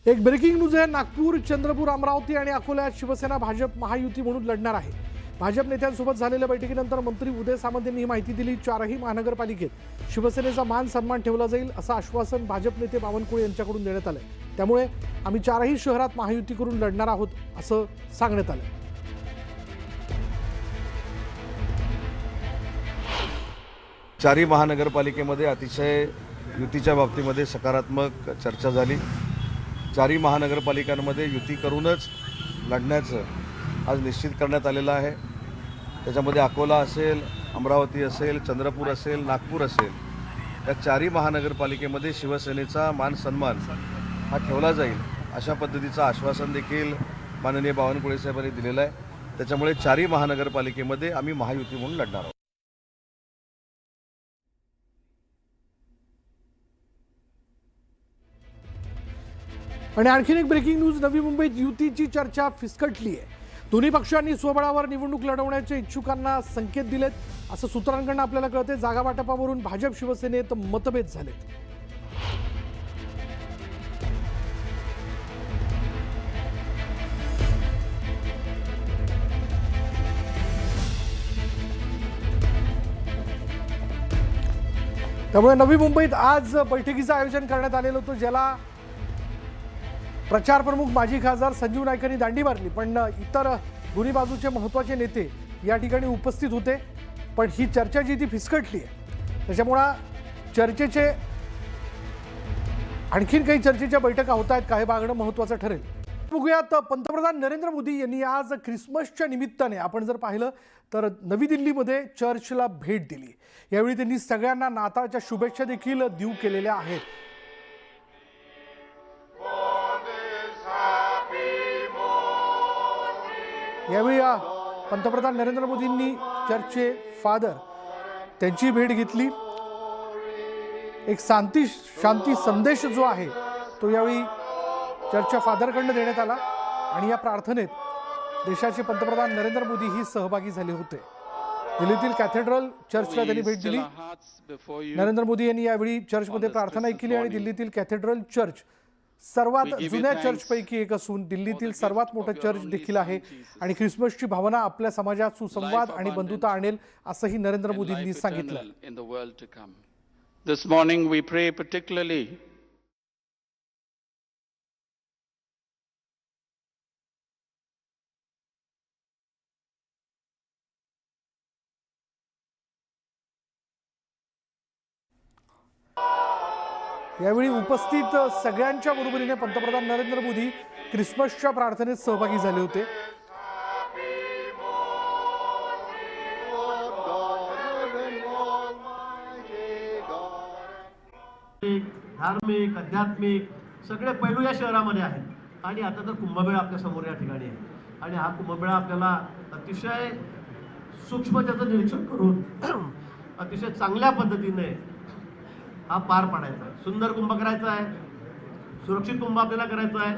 एक breaking news आहे। नागपूर, चंद्रपूर, अमरावती आणि अकोल्यात शिवसेना भाजप महायुती म्हणून लढणार आहे। भाजप नेत्यांसोबत झालेल्या बैठकीनंतर मंत्री उदय सामंत यांनी ही माहिती दिली। चारही महानगरपालिकेत शिवसेनेचा मान सन्मान ठेवला जाईल असं आश्वासन भाजप नेते बावनकुळे यांच्याकडून देण्यात आलंय। त्यामुळे आम्ही चारही शहरात महायुती करून लढणार आहोत असं सांगण्यात आलंय। चारही महानगरपालिकेमध्ये अतिशय युतीच्या बाबतीमध्ये सकारात्मक चर्चा झाली। चारही महानगरपालिकांमध्ये युती करूनच लढण्याचं आज निश्चित करण्यात आलेलं आहे। त्याच्यामध्ये अकोला असेल, अमरावती असेल, चंद्रपूर असेल, नागपूर असेल, या चारही महानगरपालिकेमध्ये शिवसेनेचा मान सन्मान हा ठेवला जाईल अशा पद्धतीचं आश्वासन देखील माननीय बावनकुळे साहेबांनी दिलेलं आहे। त्याच्यामुळे चारही महानगरपालिकेमध्ये आम्ही महायुती म्हणून लढणार आहोत। आणि आणखीन एक ब्रेकिंग न्यूज। नवी मुंबईत युतीची चर्चा फिसकटली आहे। दोन्ही पक्षांनी स्वबळावर निवडणूक लढवण्याच्या इच्छुकांना संकेत दिलेत असं सूत्रांकडून आपल्याला कळते। जागा वाटपावरून भाजप शिवसेनेत मतभेद झालेत। त्यामुळे नवी मुंबईत आज बैठकीचं आयोजन करण्यात आलेलं होतं, ज्याला प्रचार प्रमुख माजी खासदार संजीव नाईकांनी दांडी मारली, पण इतर दोन्ही बाजूचे महत्त्वाचे नेते या ठिकाणी उपस्थित होते। पण ही चर्चा जी ती फिसकटली आहे, त्याच्यामुळे चर्चेचे आणखीन काही चर्चेच्या बैठका होत आहेत। काही बागणं महत्त्वाचं ठरेल। बघूयात, पंतप्रधान नरेंद्र मोदी यांनी आज ख्रिसमसच्या निमित्ताने आपण जर पाहिलं तर नवी दिल्लीमध्ये चर्चला भेट दिली। यावेळी त्यांनी सगळ्यांना नाताळच्या शुभेच्छा देखील देऊ केलेल्या आहेत। यावेळी पंतप्रधान नरेंद्र मोदींनी चर्चचे फादर त्यांची भेट घेतली। एक शांती संदेश जो आहे तो यावेळी चर्चच्या फादरकडून देण्यात आला आणि या प्रार्थनेत देशाचे पंतप्रधान नरेंद्र मोदी ही सहभागी झाले होते। दिल्लीतील कॅथेड्रल चर्चला त्यांनी भेट दिली। नरेंद्र मोदी यांनी यावेळी चर्चमध्ये प्रार्थना केली आणि दिल्लीतील कॅथेड्रल चर्च सर्वात जुन्या चर्चपैकी एक असून दिल्लीतील सर्वात मोठा चर्च देखील आहे आणि ख्रिसमसची भावना आपल्या समाजात सुसंवाद आणि बंधुता आणेल असंही नरेंद्र मोदींनी सांगितलं। This morning we pray particularly यावेळी उपस्थित सगळ्यांच्या बरोबरीने पंतप्रधान नरेंद्र मोदी ख्रिसमसच्या प्रार्थनेत सहभागी झाले होते। धार्मिक, आध्यात्मिक सगळे पैलू या शहरामध्ये आहेत आणि आता तर कुंभमेळा आपल्या समोर या ठिकाणी आहे आणि हा कुंभमेळा आपल्याला अतिशय सूक्ष्म त्याचं निरीक्षण करून अतिशय चांगल्या पद्धतीने हा पार पाडायचा आहे। सुंदर कुंभ करायचा आहे, सुरक्षित कुंभ आपल्याला करायचा आहे,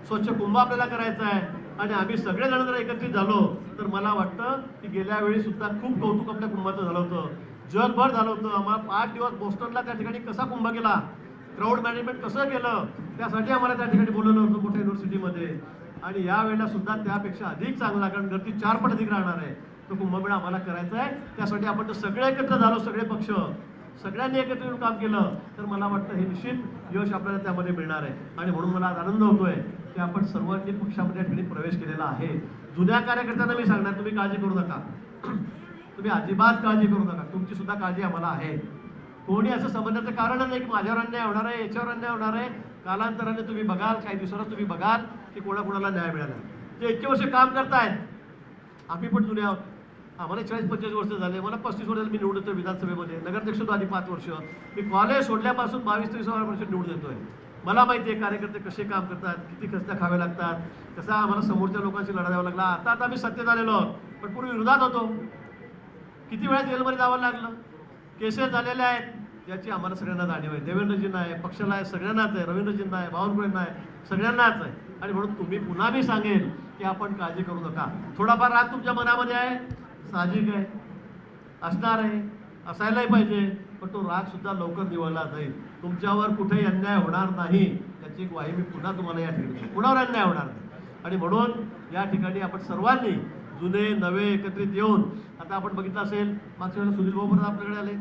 स्वच्छ कुंभ आपल्याला करायचा आहे आणि आम्ही सगळेजण जर एकत्रित झालो तर मला वाटतं की गेल्या वेळी सुद्धा खूप कौतुक आपल्या कुंभाचं झालं होतं, जगभर झालं होतं। आम्हाला 5 दिवस बोस्टनला त्या ठिकाणी कसा कुंभ केला, क्राऊड मॅनेजमेंट कसं केलं, त्यासाठी आम्हाला त्या ठिकाणी बोलवलं होतं मोठ्या युनिव्हर्सिटीमध्ये आणि यावेळेला सुद्धा त्यापेक्षा अधिक चांगला, कारण गर्दी 4 पट अधिक राहणार आहे, तो कुंभमेळा आम्हाला करायचा आहे। त्यासाठी आपण सगळे एकत्र झालो, सगळे पक्ष सगळ्यांनी एकत्र येऊन काम केलं तर मला वाटतं हे निश्चित यश आपल्याला त्यामध्ये मिळणार आहे आणि म्हणून मला आज आनंद होतोय की आपण सर्वांनी पक्षामध्ये या ठिकाणी प्रवेश केलेला आहे। जुन्या कार्यकर्त्यांना मी सांगणार, तुम्ही काळजी करू नका, तुम्ही अजिबात काळजी करू नका, तुमची सुद्धा काळजी आम्हाला आहे। कोणी असं समजण्याचं कारण नाही की माझ्यावर अन्याय होणार आहे, याच्यावर अन्याय होणार आहे। कालांतराने तुम्ही बघाल, काही दिवसांना तुम्ही बघाल की कोणाकोणाला न्याय मिळाला। जे इतके वर्ष काम करतायत, आम्ही पण जुने आहोत, आम्हाला 40-45 वर्ष झाले, मला 35 वर्ष मी निवडून येतोय विधानसभेमध्ये, नगराध्यक्ष होतो आधी 5 वर्ष, मी कॉलेज सोडल्यापासून 22-23 वर्ष निवडून येतोय। मला माहिती आहे कार्यकर्ते कसे काम करतात, किती खस्त्या खाव्या लागतात, कसा आम्हाला समोरच्या लोकांशी लढा द्यावा लागला। आता आम्ही सत्तेत आलेलो आहोत, पण पूर्वी विरोधात होतो, किती वेळा जेलमध्ये जावं लागलं, केसेस झालेल्या आहेत, याची आम्हाला सगळ्यांना जाणीव आहे। देवेंद्रजींना आहे, पक्षाला आहे, सगळ्यांनाच आहे, रवींद्रजींना आहे, बावनकुळेंना आहे, सगळ्यांनाच आहे आणि म्हणून तुम्ही पुन्हा मी सांगेन की आपण काळजी करू नका। थोडाफार राग तुमच्या मनामध्ये आहे, साहजिक आहे, असणार आहे, असायलाही पाहिजे, पण तो राग सुद्धा लवकर निवळला जाईल। तुमच्यावर कुठेही अन्याय होणार नाही याची ग्वाही मी पुन्हा तुम्हाला या ठिकाणी देतो. कुणावर अन्याय होणार नाही. आणि म्हणून या ठिकाणी आपण सर्वांनी जुने नवे एकत्रित येऊन, आता आपण बघितलं असेल मागच्या वेळेला सुनील भाऊ परत आपल्याकडे आले,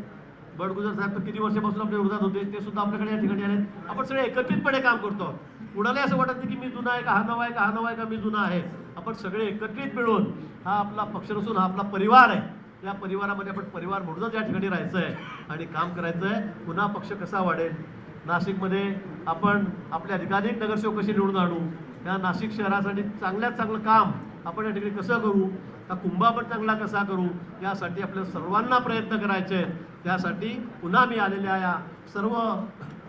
बडगुजर साहेब तर किती वर्षापासून आपल्या विरोधात होते, ते सुद्धा आपल्याकडे या ठिकाणी आले. आपण सगळे एकत्रितपणे काम करतो. कुणालाही असं वाटत नाही की मी जुना आहे का, हा नवा आहे का, हा नवा आहे का, मी जुना आहे. आपण सगळे एकत्रित मिळून, हा आपला पक्ष नसून हा आपला परिवार आहे, या परिवारामध्ये आपण परिवार म्हणूनच या ठिकाणी राहायचं आहे आणि काम करायचं आहे. पुन्हा पक्ष कसा वाढेल, नाशिकमध्ये आपण आपले अधिकाधिक नगरसेवक कसे निवडून आणू, या नाशिक शहरासाठी चांगल्यात चांगलं काम आपण या ठिकाणी कसं करू, हा कुंभ आपण चांगला कसा करू, यासाठी आपल्याला सर्वांना प्रयत्न करायचे आहेत. त्यासाठी पुन्हा मी आलेल्या या सर्व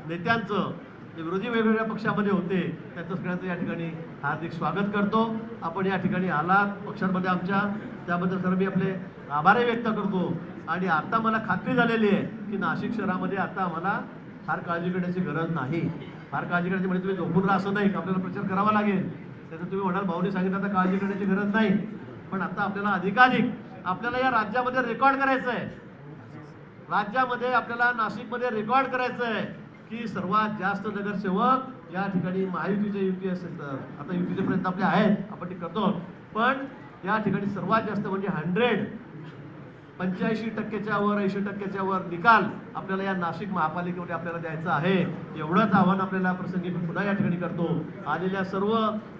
नेत्यांचं, जे विरोधी वेगवेगळ्या पक्षामध्ये होते, त्यांचं सगळ्यांचं या ठिकाणी हार्दिक स्वागत करतो. आपण या ठिकाणी आलात पक्षांमध्ये आमच्या, त्याबद्दल सर्व मी आपले आभारही व्यक्त करतो. आणि आता मला खात्री झालेली आहे की नाशिक शहरामध्ये आता आम्हाला फार काळजी करण्याची गरज नाही. फार काळजी करायची म्हणजे तुम्ही झोपून राहा असं नाही, आपल्याला प्रचार करावा लागेल. त्याचं तुम्ही म्हणाल भाऊनी सांगितलं आता काळजी करण्याची गरज नाही, पण आता आपल्याला अधिकाधिक आपल्याला या राज्यामध्ये रेकॉर्ड करायचं आहे. राज्यामध्ये आपल्याला नाशिकमध्ये रेकॉर्ड करायचं आहे की सर्वात जास्त नगरसेवक या ठिकाणी महायुतीचे, युती असेल तर आता युतीचे प्रयत्न आपले आहेत, आपण ते करतो, पण या ठिकाणी सर्वात जास्त म्हणजे 85% वर 80% वर निकाल आपल्याला या नाशिक महापालिकेमध्ये आपल्याला द्यायचा आहे. एवढंच आव्हान आपल्याला प्रसंगी मी पुन्हा या ठिकाणी करतो. आलेल्या सर्व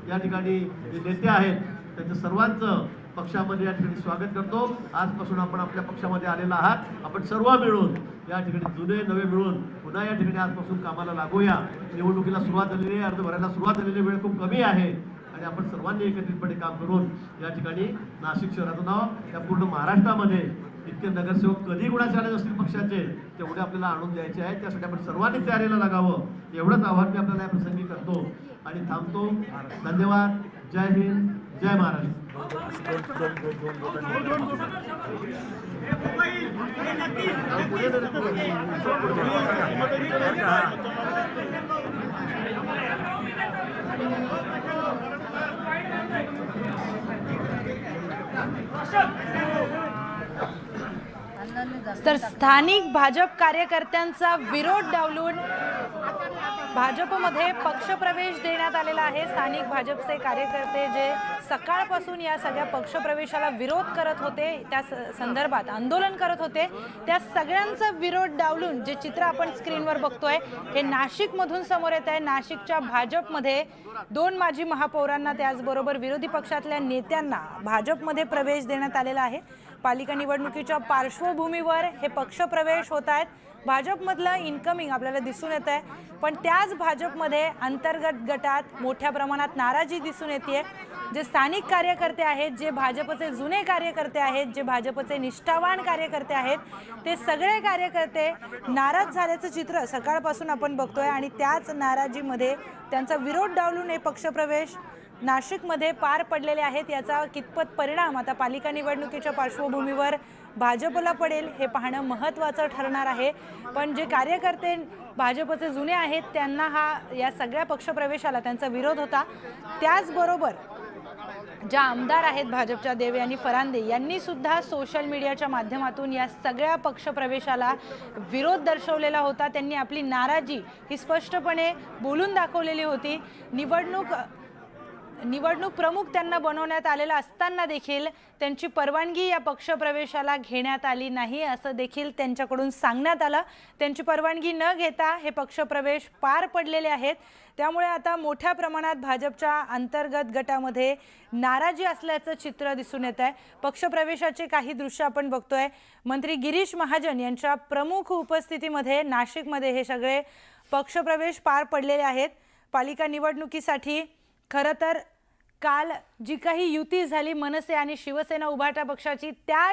या ठिकाणी जे नेते आहेत त्यांचं सर्वांचं पक्षामध्ये या ठिकाणी स्वागत करतो. आजपासून आपण आपल्या पक्षामध्ये आलेला आहात, आपण सर्व मिळून या ठिकाणी जुने नवे मिळून पुन्हा या ठिकाणी आजपासून कामाला लागूया. निवडणुकीला सुरुवात झालेली आहे, अर्ज भरायला सुरुवात झालेली, वेळ खूप कमी आहे आणि आपण सर्वांनी एकत्रितपणे काम करून या ठिकाणी नाशिक शहराचं नाव या पूर्ण महाराष्ट्रामध्ये, इतके नगरसेवक कधी गुणाचे आले नसतील पक्षाचे, तेवढे आपल्याला आणून द्यायचे आहेत. त्यासाठी आपण सर्वांनी तयारीला लागावं, एवढंच आव्हान मी आपल्याला या प्रसंगी करतो आणि थांबतो. धन्यवाद. जय हिंद, जय महाराष्ट्र. तर स्थानिक भाजप कार्यकर्त्यांचा विरोध डावलून भाजपमध्ये पक्षप्रवेश देण्यात आलेला आहे. स्थानिक भाजपचे कार्यकर्ते जे सकाळपासून या सगळ्या पक्षप्रवेशाला विरोध करत होते, त्या संदर्भात आंदोलन करत होते, त्या सगळ्यांचा विरोध डावलून जे चित्र आपण स्क्रीनवर बघतोय हे नाशिकमधून समोर येत आहे. नाशिकच्या भाजपमध्ये 2 माजी महापौरांना, त्याचबरोबर विरोधी पक्षातल्या नेत्यांना भाजपमध्ये प्रवेश देण्यात आलेला आहे. पालिका निवडणुकीच्या पार्श्वभूमीवर हे पक्षप्रवेश होत आहेत. भाजपमधलं इन्कमिंग आपल्याला दिसून येत आहे, पण त्याच भाजपमध्ये अंतर्गत गटात मोठ्या प्रमाणात नाराजी दिसून येते. जे स्थानिक कार्यकर्ते आहेत, जे भाजपचे जुने कार्यकर्ते आहेत, जे भाजपचे निष्ठावान कार्यकर्ते आहेत, ते सगळे कार्यकर्ते नाराज झाल्याचं चित्र सकाळपासून आपण बघतोय आणि त्याच नाराजीमध्ये त्यांचा विरोध डावलून हे पक्षप्रवेश नाशिकमध्ये पार पडलेले आहेत. याचा कितपत परिणाम आता पालिका निवडणुकीच्या पार्श्वभूमीवर भाजपला पडेल हे पाहणं महत्त्वाचं ठरणार आहे. पण जे कार्यकर्ते भाजपचे जुने आहेत त्यांना या सगळ्या पक्षप्रवेशाला त्यांचा विरोध होता. त्याचबरोबर ज्या आमदार आहेत भाजपच्या, देवयानी फरांदे यांनी सुद्धा सोशल मीडियाच्या माध्यमातून या सगळ्या पक्षप्रवेशाला विरोध दर्शवलेला होता. त्यांनी आपली नाराजी ही स्पष्टपणे बोलून दाखवलेली होती. निवडणूक प्रमुख त्यांना बनवण्यात आलेला असताना देखील त्यांची परवानगी या पक्षप्रवेशाला घेण्यात आली नाही असं देखील त्यांच्याकडून सांगण्यात आलं. त्यांची परवानगी न घेता हे पक्षप्रवेश पार पडलेले आहेत. त्यामुळे आता मोठ्या प्रमाणात भाजपच्या अंतर्गत गटामध्ये नाराजी असल्याचं चित्र दिसून येत आहे. पक्षप्रवेशाचे काही दृश्य आपण बघतोय. मंत्री गिरीश महाजन यांच्या प्रमुख उपस्थितीमध्ये नाशिकमध्ये हे सगळे पक्षप्रवेश पार पडलेले आहेत. पालिका निवडणुकीसाठी खरं तर काल जी काही युती झाली मनसे आणि शिवसेना उभाटा पक्षाची, त्या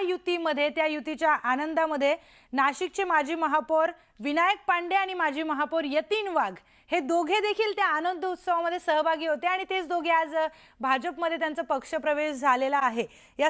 युतीच्या आनंदामध्ये नाशिकचे माजी महापौर विनायक पांडे आणि माजी महापौर यतीन वाघ हे दोघे देखील त्या आनंद उत्सवामध्ये सहभागी होते आणि तेच दोघे आज भाजपमध्ये त्यांचा पक्षप्रवेश झालेला आहे. या